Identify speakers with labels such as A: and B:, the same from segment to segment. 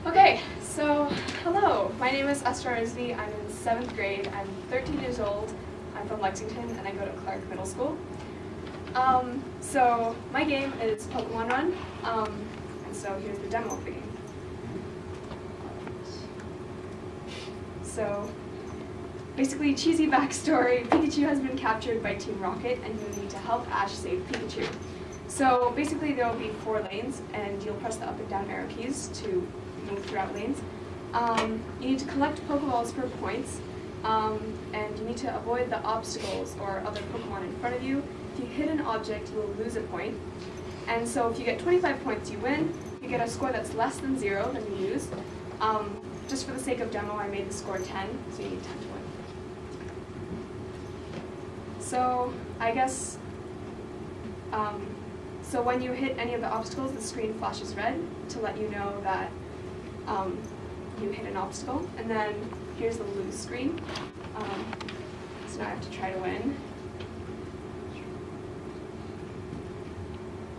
A: Okay, so hello, my name is Asrah Rizvi. I'm in 7th grade. I'm 13 years old. I'm from Lexington and I go to Clark Middle School. So my game is Pokemon Run, and so here's the demo of the game. So basically, cheesy backstory, Pikachu has been captured by Team Rocket and you need to help Ash save Pikachu. So basically there will be 4 lanes and you'll press the up and down arrow keys to move throughout lanes. You need to collect Pokeballs for points, and you need to avoid the obstacles or other Pokemon in front of you. If you hit an object, you will lose a point. And so if you get 25 points, you win. If you get a score that's less than 0, then you lose. Just for the sake of demo, I made the score 10, so you need 10 to win. So I guess, so when you hit any of the obstacles, the screen flashes red to let you know that you hit an obstacle. And then here's the lose screen. So now I have to try to win.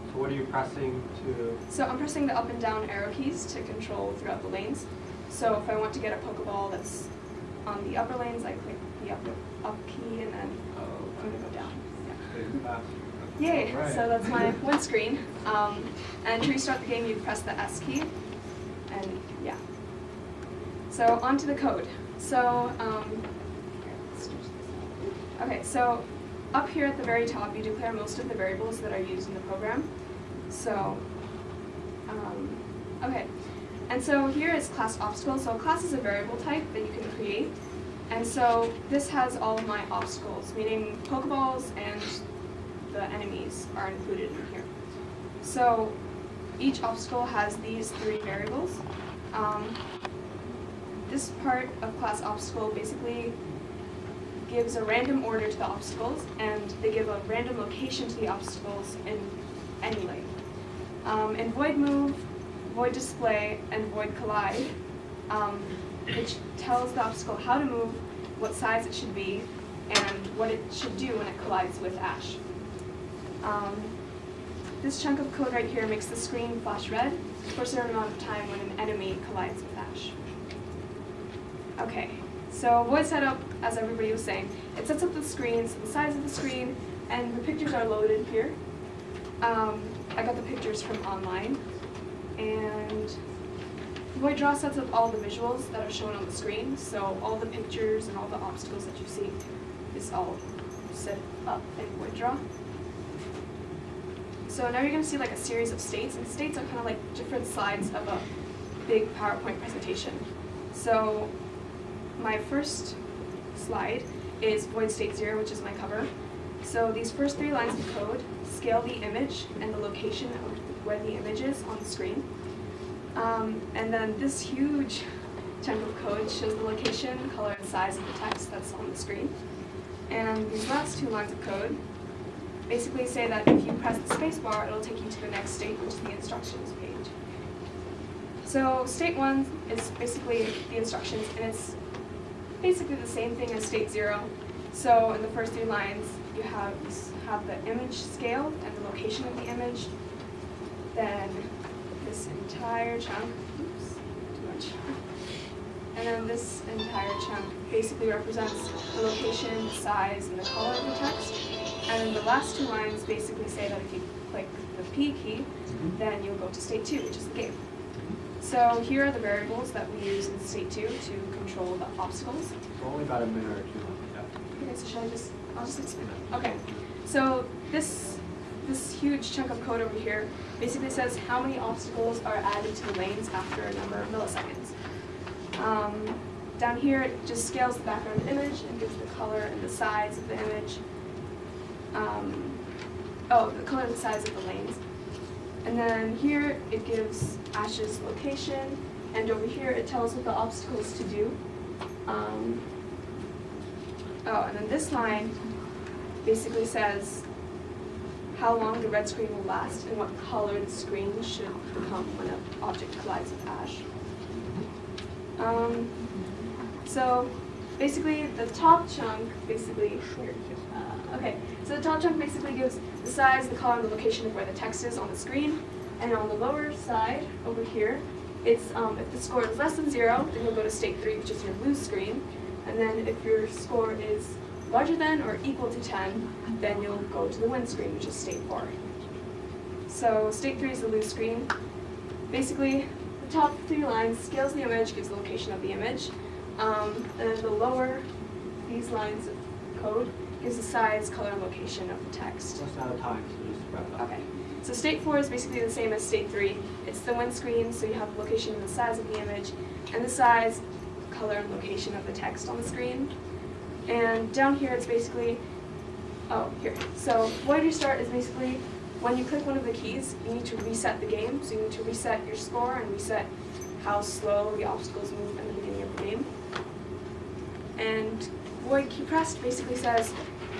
B: So what are you pressing to?
A: So I'm pressing the up and down arrow keys to control throughout the lanes. So if I want to get a Pokeball that's on the upper lanes, I click the up key and then I'm going to go down. Yeah. Yay! Right. So that's my win screen. And to restart the game, you press the S key. And yeah. So on to the code. So, okay, so up here at the very top, you declare most of the variables that are used in the program. So, okay. And so here is class obstacle. So class is a variable type that you can create. And so this has all of my obstacles, meaning Pokeballs and the enemies are included in here. So each obstacle has these 3 variables. This part of class obstacle basically gives a random order to the obstacles, and they give a random location to the obstacles in any lane. In Void Move, Void Display, and Void Collide, which tells the obstacle how to move, what size it should be, and what it should do when it collides with Ash. This chunk of code right here makes the screen flash red for a certain amount of time when an enemy collides with Ash. Okay, so Void Setup, as everybody was saying, it sets up the screens, the size of the screen, and the pictures are loaded here. I got the pictures from online, and Void Draw sets up all the visuals that are shown on the screen, so all the pictures and all the obstacles that you see is all set up in Void Draw. So now you're going to see like a series of states, and states are kind of like different slides of a big PowerPoint presentation. So my first slide is Void State 0, which is my cover. So these first 3 lines of code scale the image and the location of where the image is on the screen. And then this huge chunk of code shows the location, color, and size of the text that's on the screen. And these last 2 lines of code basically say that if you press the space bar, it'll take you to the next state, which is the instructions page. So state 1 is basically the instructions, and it's basically the same thing as state 0. So in the first 3 lines, you have the image scaled and the location of the image. Then this entire chunk, oops, too much. And then this entire chunk basically represents the location, the size, and the color of the text. And then the last 2 lines basically say that if you click the P key, then you'll go to state 2, which is the game. So here are the variables that we use in state 2 to control the obstacles.
B: So only about a minute or 2. Yeah.
A: Okay, so I'll just explain that. Okay, so this huge chunk of code over here basically says how many obstacles are added to the lanes after a number of milliseconds. Down here, it just scales the background image and gives the color and the size of the image. The color and the size of the lanes. And then here, it gives Ash's location, and over here, it tells what the obstacles to do. And then this line basically says how long the red screen will last and what color the screen should become when an object collides with Ash. So basically, the top chunk basically, so the top chunk basically gives the size, the color, and the location of where the text is on the screen. And on the lower side, over here, it's if the score is less than 0, then you'll go to state 3, which is your lose screen. And then if your score is larger than or equal to 10, then you'll go to the win screen, which is state 4. So state 3 is the lose screen. Basically, the top 3 lines scales the image, gives the location of the image. And then the lower, these lines of code, gives the size, color, and location of the text.
B: Just out of time, so just wrap it up.
A: Okay. So state 4 is basically the same as state 3. It's the win screen, so you have the location and the size of the image, and the size, color, and location of the text on the screen. And down here it's basically, here. So void restart is basically when you click one of the keys, you need to reset the game. So you need to reset your score and reset how slow the obstacles move in the beginning of the game. And void key pressed basically says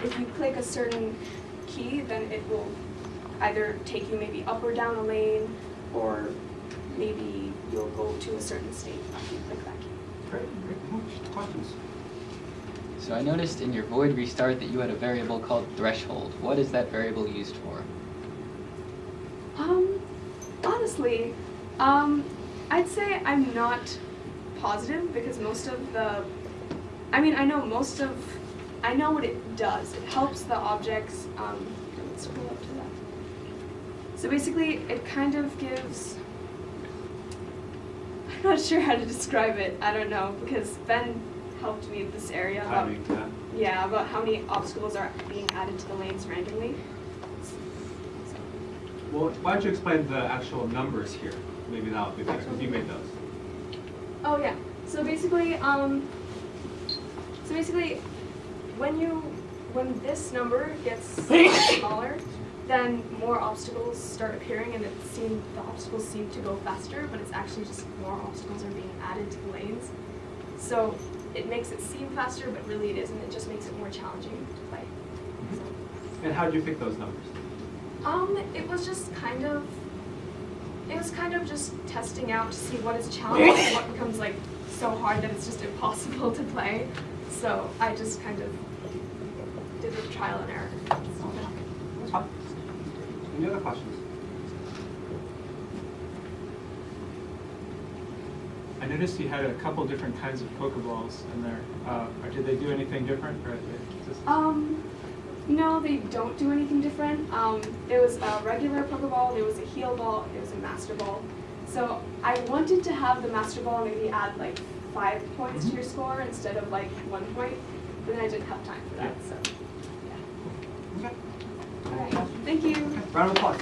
A: if you click a certain key, then it will either take you maybe up or down a lane, or maybe you'll go to a certain state after you click that key.
B: Great. Questions?
C: So I noticed in your void restart that you had a variable called threshold. What is that variable used for?
A: Honestly, I'd say I'm not positive because most of the, I know what it does. It helps the objects, let's scroll up to that. So basically, it kind of gives, I'm not sure how to describe it, I don't know, because Ben helped me with this area about,
B: Timing,
A: yeah, about how many obstacles are being added to the lanes randomly.
D: Well, why don't you explain the actual numbers here? Maybe that'll be better, because you made those.
A: Oh yeah. So basically, when this number gets smaller, then more obstacles start appearing, and the obstacles seem to go faster, but it's actually just more obstacles are being added to the lanes. So it makes it seem faster, but really it isn't. It just makes it more challenging to play. So.
D: And how did you pick those numbers?
A: It was kind of just testing out to see what is challenging and what becomes like so hard that it's just impossible to play. So I just kind of did a trial and error.
B: That's fine. Any other questions?
D: I noticed you had a couple different kinds of Pokeballs in there. Did they do anything different? Or they just...
A: No, they don't do anything different. There was a regular Pokeball, there was a heal ball, there was a Master Ball. So I wanted to have the Master Ball maybe add like 5 points to your score instead of like 1 point, but then I didn't have time for that, so yeah.
B: Okay.
A: All right, thank you.
B: Round of applause.